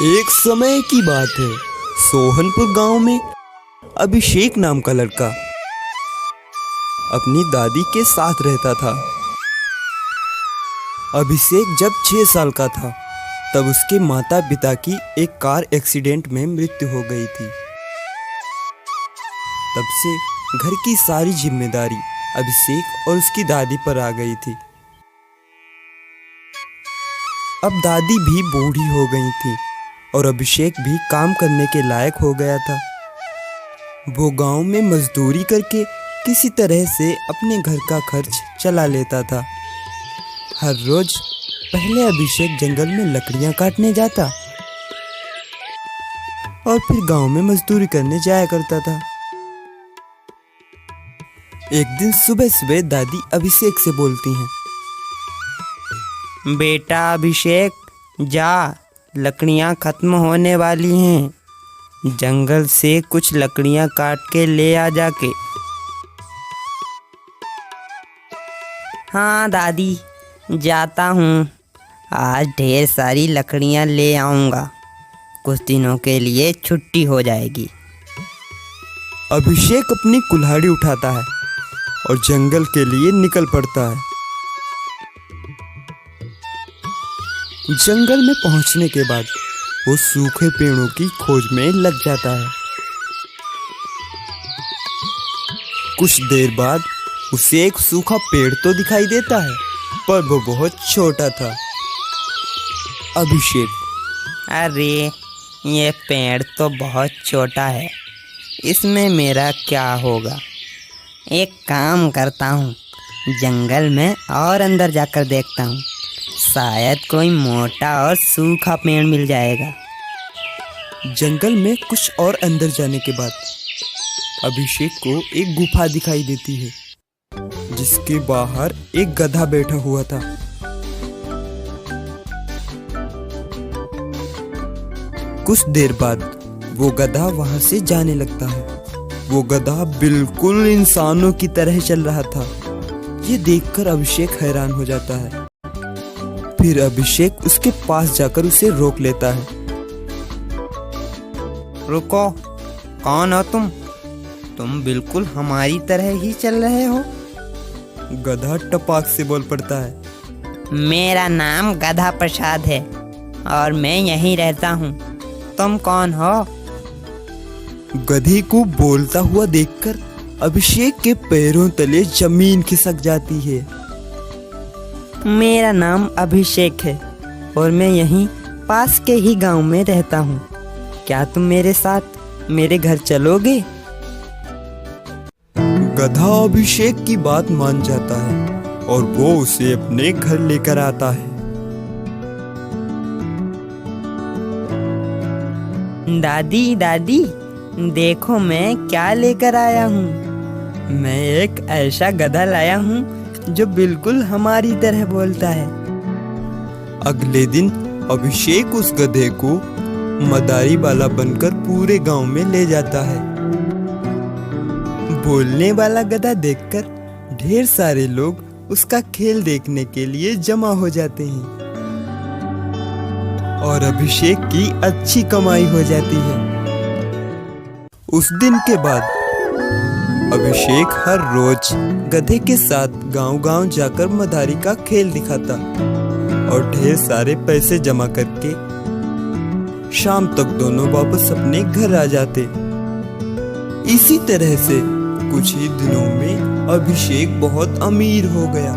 एक समय की बात है, सोहनपुर गांव में अभिषेक नाम का लड़का अपनी दादी के साथ रहता था। अभिषेक जब 6 साल का था तब उसके माता पिता की एक कार एक्सीडेंट में मृत्यु हो गई थी। तब से घर की सारी जिम्मेदारी अभिषेक और उसकी दादी पर आ गई थी। अब दादी भी बूढ़ी हो गई थी और अभिषेक भी काम करने के लायक हो गया था। वो गांव में मजदूरी करके किसी तरह से अपने घर का खर्च चला लेता था। हर रोज पहले अभिषेक जंगल में लकड़ियां काटने जाता और फिर गांव में मजदूरी करने जाया करता था। एक दिन सुबह सुबह दादी अभिषेक से बोलती हैं, बेटा अभिषेक, जा, लकड़ियाँ खत्म होने वाली हैं, जंगल से कुछ लकड़ियाँ काट के ले आ जाके। हाँ दादी, जाता हूँ, आज ढेर सारी लकड़ियाँ ले आऊँगा, कुछ दिनों के लिए छुट्टी हो जाएगी। अभिषेक अपनी कुल्हाड़ी उठाता है और जंगल के लिए निकल पड़ता है। जंगल में पहुंचने के बाद वो सूखे पेड़ों की खोज में लग जाता है। कुछ देर बाद उसे एक सूखा पेड़ तो दिखाई देता है, पर वो बहुत छोटा था। अभिषेक, अरे ये पेड़ तो बहुत छोटा है, इसमें मेरा क्या होगा। एक काम करता हूँ, जंगल में और अंदर जाकर देखता हूँ, शायद कोई मोटा और सूखा पेड़ मिल जाएगा। जंगल में कुछ और अंदर जाने के बाद अभिषेक को एक गुफा दिखाई देती है, जिसके बाहर एक गधा बैठा हुआ था। कुछ देर बाद वो गधा वहां से जाने लगता है। वो गधा बिल्कुल इंसानों की तरह चल रहा था। ये देखकर अभिषेक हैरान हो जाता है। फिर अभिषेक उसके पास जाकर उसे रोक लेता है। रुको, कौन हो तुम? तुम बिल्कुल हमारी तरह ही चल रहे हो। गधा टपाक से बोल पड़ता है, मेरा नाम गधा प्रसाद है और मैं यहीं रहता हूँ। तुम कौन हो? गधे को बोलता हुआ देखकर अभिषेक के पैरों तले जमीन खिसक जाती है। मेरा नाम अभिषेक है और मैं यहीं पास के ही गांव में रहता हूँ। क्या तुम मेरे साथ मेरे घर चलोगे? गधा अभिषेक की बात मान जाता है और वो उसे अपने घर लेकर आता है। दादी दादी, देखो मैं क्या लेकर आया हूँ। मैं एक ऐसा गधा लाया हूँ जो बिल्कुल हमारी तरह बोलता है। अगले दिन अभिषेक उस गधे को मदारी वाला बनकर पूरे गांव में ले जाता है। बोलने वाला गधा देखकर ढेर सारे लोग उसका खेल देखने के लिए जमा हो जाते हैं और अभिषेक की अच्छी कमाई हो जाती है। उस दिन के बाद अभिषेक हर रोज गधे के साथ गांव-गांव जाकर मदारी का खेल दिखाता और ढेर सारे पैसे जमा करके शाम तक दोनों वापस अपने घर आ जाते। इसी तरह से कुछ ही दिनों में अभिषेक बहुत अमीर हो गया।